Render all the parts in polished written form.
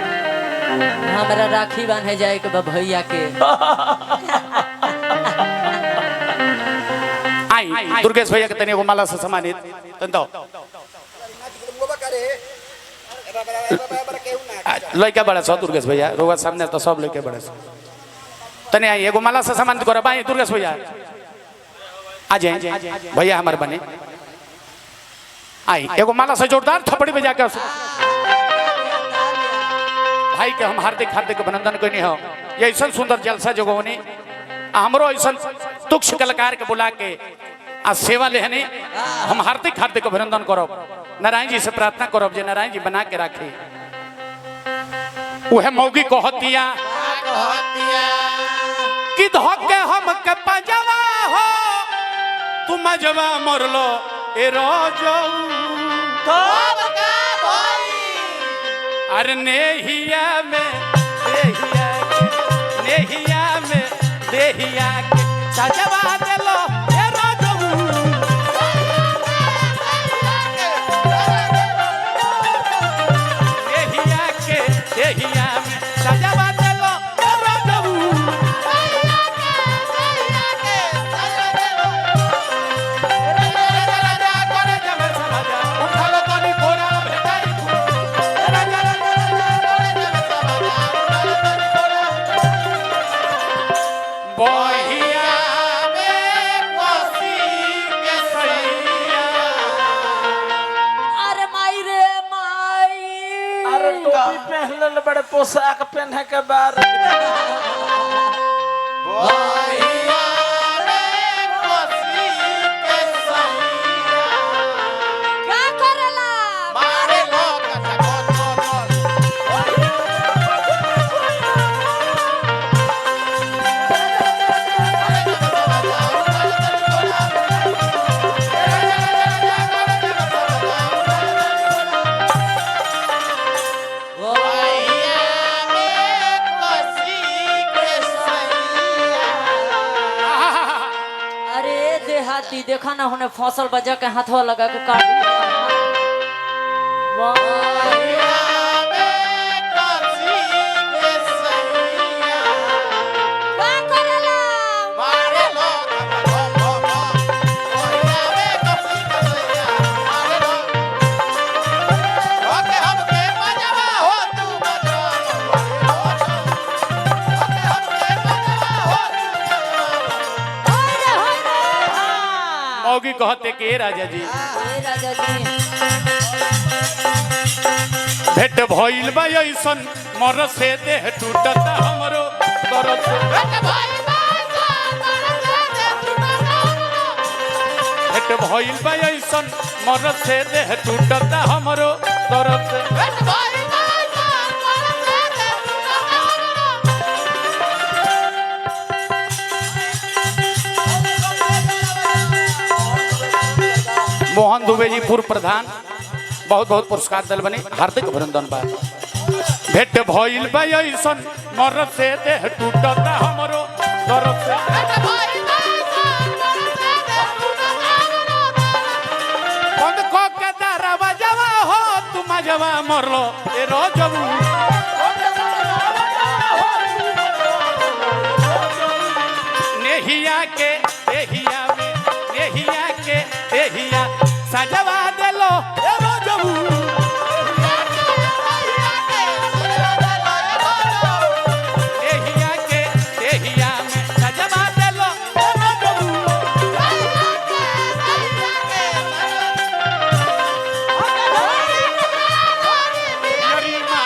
हमारा राखी बांधे जाए के बा भैया के। आई दुर्गेश भैया के तनी एगो माला से सम्मानित तंतो लइका बड़ा छ दुर्गेश भैया रोगा सामने तो सब लइके बड़ा छ तनी आई एगो माला से सम्मानित करे भाई दुर्गेश भैया आ जाए भैया हमारे बने आई एगो माला से जोरदार थप्पड़ी बजा के भाई के हम हार्दिक हार्दिक अभिनंदन करनी हो। ये ऐसा सुंदर जलसा जगहोनी हमरो ऐसा तुक्ष कलाकार के बुला के आ सेवा लेहनी हम हार्दिक हार्दिक अभिनंदन करब। नारायण जी से प्रार्थना करब जे नारायण जी बना के राखे उहे मौगी कहतिया कि धोके हम के पजवा हो तुम मजवा मरलो ए रोजो अरे नेहिया में देहिया के सजवा देलो ए रोजो देहिया में सजवा देलो ए रोजो बड़े पोशाक पहने के बाद देखा ना होने फसल बजा के हाथवा लगा के काट मौगी कहते के राजा जी भेट भइल बा ऐसन मर से देह टूटता हमरो दर्द से भेट भइल बा ऐसन मर से देह टूटता हमरो दर्द से मोहन दुबे जी पूर्व प्रधान बहुत बहुत पुरस्कार दल बने हार्दिक अभिनंदन बा भेट भइल बा ऐसन मर से देह टूटता हमरो दर्द से बंद को के दरवाजा हो तुम मजवा मरलो ए रोजबू नेहिया के देहिया में नेहिया के देहिया सजवा देलो ए रोजबू देहिया के देहिया में सजवा देलो ए रोजबू यरी माँ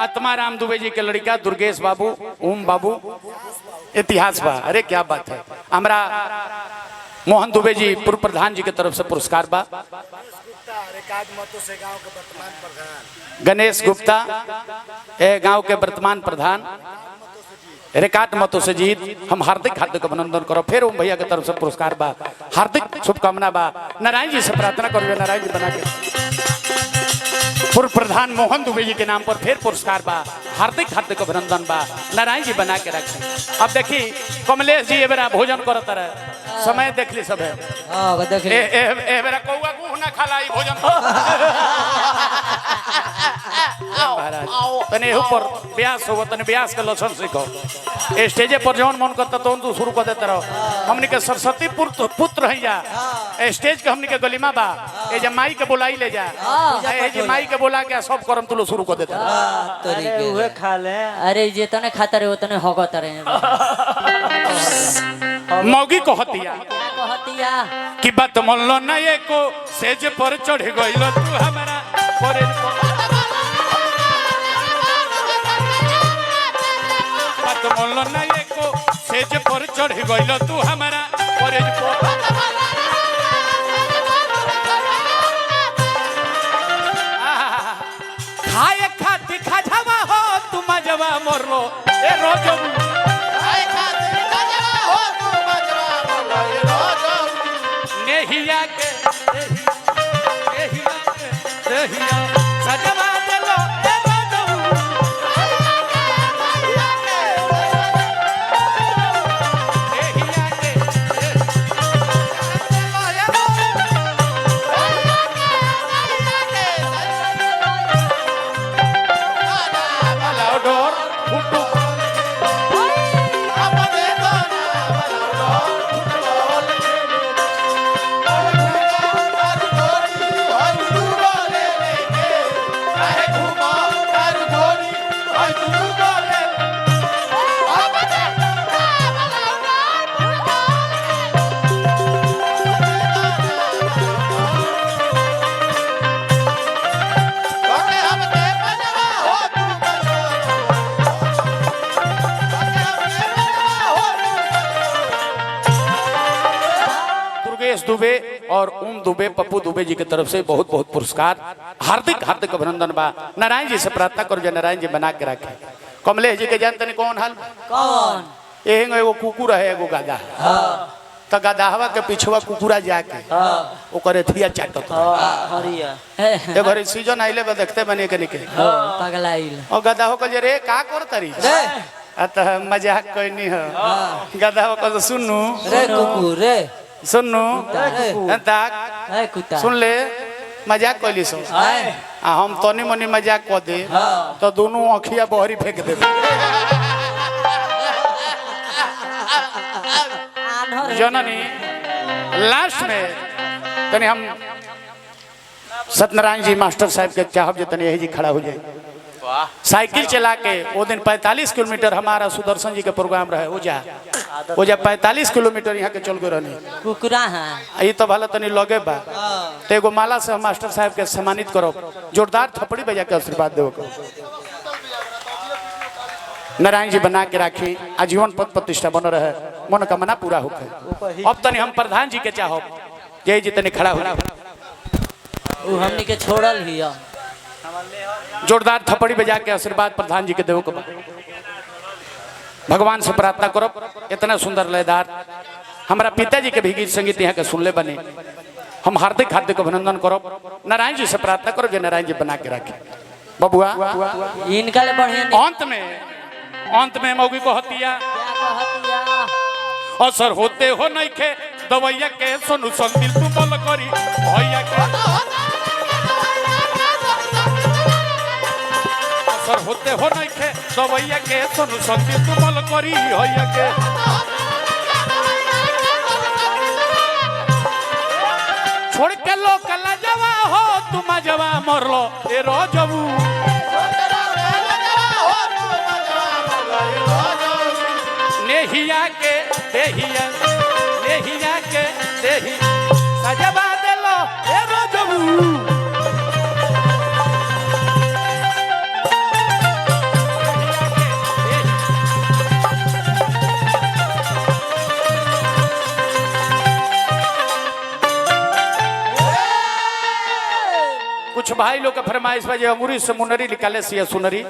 आत्माराम दुबे जी के लड़का दुर्गेश बाबू, ओम बाबू, इतिहास बा। अरे क्या बात है। हमारा मोहन दुबे जी पूर्व प्रधान जी के तरफ से पुरस्कार बा। गणेश गुप्ता गांव के वर्तमान प्रधान, रिकार्ड मतों से जीत। हम हार्दिक हार्दिक अभिनंदन करो। फिर ओम भैया की तरफ से पुरस्कार बा, हार्दिक शुभकामना बा। नारायण जी से प्रार्थना करो, नारायण जी बना के पूर्व प्रधान मोहन दुबे जी के नाम पर फिर पुरस्कार बा, हार्दिक हार्दिक अभिनंदन बा। नारायण जी बना के रखें। अब देखी कमलेश जी एबेरा भोजन करत रहे, समय देख ली सब है। हां देख ली एबेरा कौआ गुह ना खालाई भोजन महाराज तने ऊपर ब्यास हो, तने ब्यास के लक्षण सीखो। स्टेजे पर जौन मन करता तो तू शुरू कर देते रहो। हमनी के सरस्वती पुत्र है जा, स्टेज के हमनी के गलिमा बा, ए जे माई के बुलाई ले जा, ए जे माई के बुला के सब करम तू शुरू कर देते। अरे उहे खा ले। अरे जे तने खाता रे उतने होगत रे। मौगी कहतिया कहतिया कि बात मोल्लो ना एको सेज पर चढ़ गइलो तू हमरा करे बात मोल्लो ना एको सेज पर चढ़ गइलो तू हमरा करे खाए खाती खाजावा हो तू मजवा मोरलो ए रोजो खाए खाती खाजावा हो तू मजवा मोरलो ए रोजो नेहिया के नेहिया के नेहिया सजवा देलो ए रोजो नेहिया के दुबे और ओम दुबे, पप्पू दुबे जी की तरफ से बहुत बहुत पुरस्कार, हार्दिक हार्दिक अभिनंदन बा। नारायण जी से प्रार्थना करो, नारायण जी बना के रखे। कमलेश जी के जानते नहीं कौन हाल कौन एगो कुकुर है, एगो गादा तो गदाहवा के पिछवा कुकुरा जाके ओकर एथिया चाटत हरिया ए घरे सीजन आइले बा देखते बने के निके पगलाइल और गदाहो के जे रे का करतरी अतः मजाक कोइनी हो। गदाहो को सुनू रे कुकुर रे सुनू ताक ए कुत्ता सुन ले मजाक कोइली सो हम तनी मनी मजाक को दे तो दोनों अखिया बहरी फेंक दे जननी। लास्ट में तनी हम सत्यनारायण जी मास्टर साहब के चाहब जे तनी यही जी खड़ा हो जाए। साइकिल चला के वो दिन 45 किलोमीटर हमारा सुदर्शन जी के प्रोग्राम रहे वो जा 45 किलोमीटर यहाँ के चल गए रहनी कुकुरा है ये तो भला तनी लगे बा तो एगो माला से हम मास्टर साहब के सम्मानित करो, जोरदार थपड़ी बजा के आशीर्वाद देव को। नारायण जी बना के राखी, आजीवन पद प्रतिष्ठा बन रहे, मनोकामना पूरा होके। अब तनी हम प्रधान जी के चाहो जय जी तनी खड़ा हो वो हमनी के छोड़ल ही जोरदार थपड़ी बजा के आशीर्वाद प्रधान जी के देव को। भगवान से प्रार्थना करो, इतना सुंदर लयदार हमारा पिताजी के भी गीत संगीत यहाँ के सुनले बने। हम हार्दिक हार्दिक अभिनंदन करो, नारायण जी से प्रार्थना करो जो नारायण जी बना के रखे। बबुआ इनका ले बढ़िया अंत में मौगी को हतिया असर होते हो नहीं खे दवैया के सुनु संदिल तू बोल करी भैया के असर होते हो नहीं खे दवैया के सुनु संदिल तू बोल करी भैया के छोड़ के लोग कला जवा हो तुम जवा मरलो ए रोजबू नेहिया के देहिया नेहिया के देही सजवा देलो ए रोजबू कुछ भाई लोग के फरमाइश बा जे अंगूरी से मुनरी निकाले से सुनरी